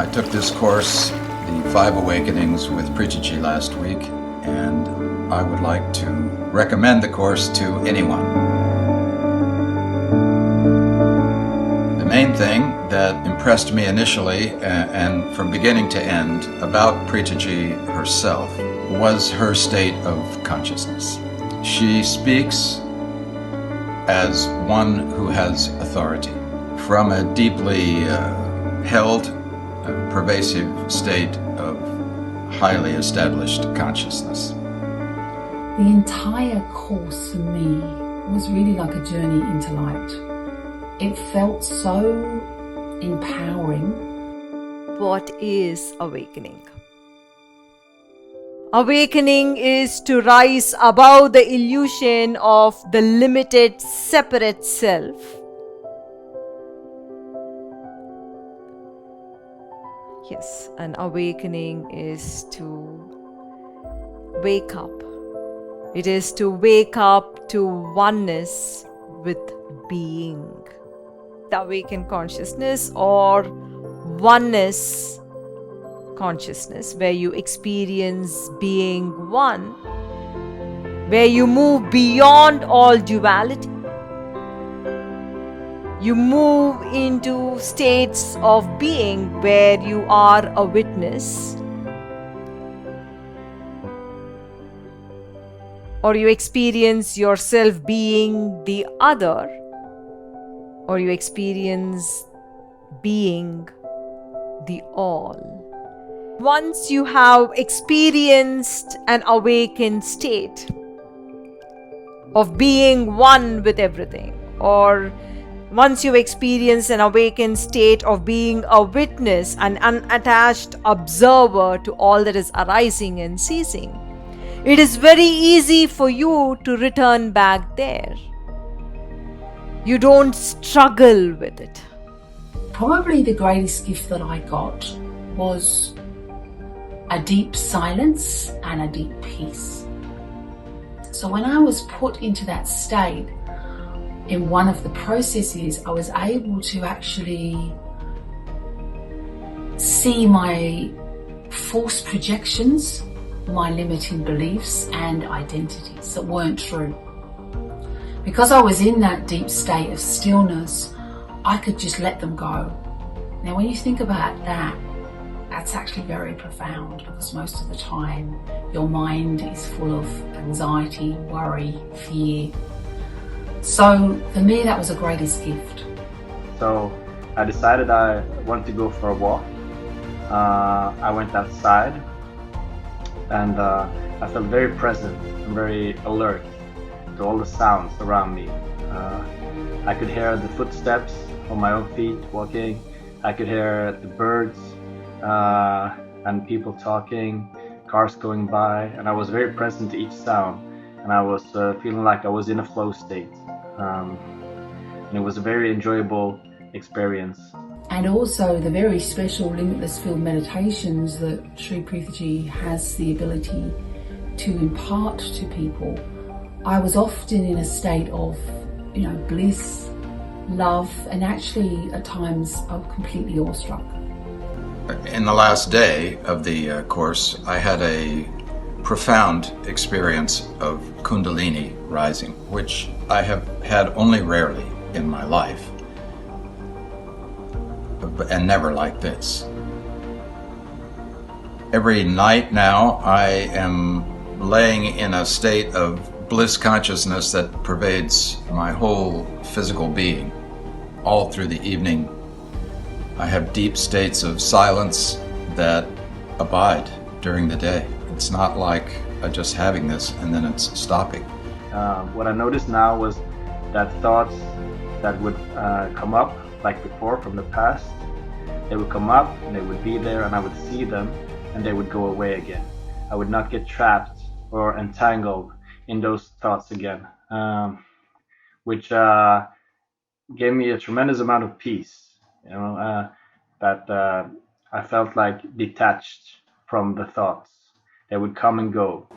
I took this course, the Five Awakenings with Preachiji last week, and I would like to recommend the course to anyone. The main thing that impressed me initially and from beginning to end about Preachiji herself was her state of consciousness. She speaks as one who has authority from a deeply held, pervasive state of highly established consciousness. The entire course for me was really like a journey into light. It felt so empowering. What is awakening? Awakening is to rise above the illusion of the limited, separate self. Yes, an awakening is to wake up. It is to wake up to oneness with being. The awakened consciousness or oneness consciousness, where you experience being one, where you move beyond all duality. You move into states of being where you are a witness, or you experience yourself being the other, or you experience being the all. Once you have experienced an awakened state of being one with everything, or once you experience an awakened state of being a witness, an unattached observer to all that is arising and ceasing, it is very easy for you to return back there. You don't struggle with it. Probably the greatest gift that I got was a deep silence and a deep peace. So when I was put into that state, in one of the processes, I was able to actually see my false projections, my limiting beliefs and identities that weren't true. Because I was in that deep state of stillness, I could just let them go. Now, when you think about that, that's actually very profound, because most of the time your mind is full of anxiety, worry, fear. So for me, that was the greatest gift. So I decided I wanted to go for a walk. I went outside and I felt very present and very alert to all the sounds around me. I could hear the footsteps on my own feet walking. I could hear the birds and people talking, cars going by, and I was very present to each sound, and I was feeling like I was in a flow state. And it was a very enjoyable experience. And also the very special limitless field meditations that Sri Preethiji has the ability to impart to people. I was often in a state of, bliss, love, and actually at times I was completely awestruck. In the last day of the course, I had a profound experience of Kundalini rising, which I have had only rarely in my life, and never like this. Every night now I am laying in a state of bliss consciousness that pervades my whole physical being. All through the evening, I have deep states of silence that abide during the day. It's not like just having this and then it's stopping. What I noticed now was that thoughts that would come up, like before from the past, they would come up and they would be there and I would see them and they would go away again. I would not get trapped or entangled in those thoughts again, which gave me a tremendous amount of peace, that I felt like detached from the thoughts. They would come and go.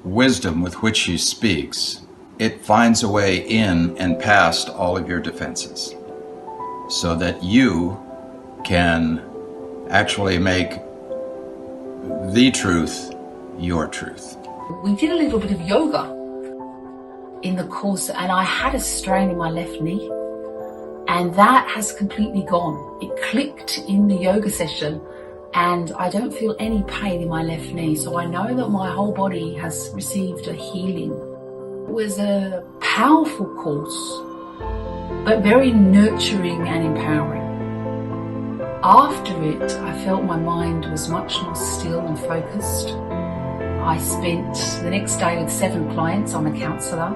Wisdom with which she speaks, it finds a way in and past all of your defenses so that you can actually make the truth your truth. We did a little bit of yoga in the course, and I had a strain in my left knee, and that has completely gone. It clicked in the yoga session, and I don't feel any pain in my left knee, so I know that my whole body has received a healing. It was a powerful course, but very nurturing and empowering. After it, I felt my mind was much more still and focused. I spent the next day with 7 clients. I'm a counsellor,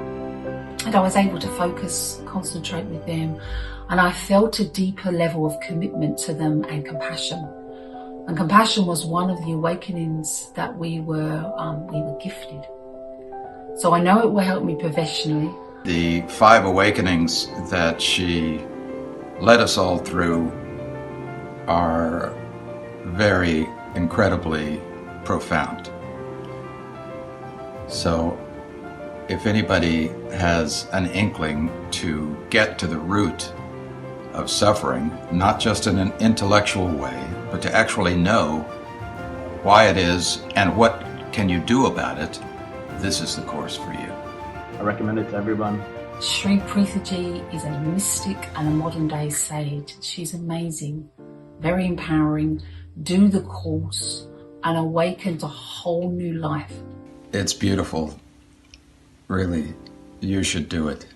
and I was able to focus, concentrate with them, and I felt a deeper level of commitment to them and compassion. And compassion was one of the awakenings that we were gifted. So I know it will help me professionally. The 5 awakenings that she led us all through are very incredibly profound. So if anybody has an inkling to get to the root of suffering, not just in an intellectual way, but to actually know why it is and what can you do about it, this is the course for you. I recommend it to everyone. Sri Preethaji is a mystic and a modern day sage. She's amazing, very empowering. Do the course and awaken to a whole new life. It's beautiful. Really, you should do it.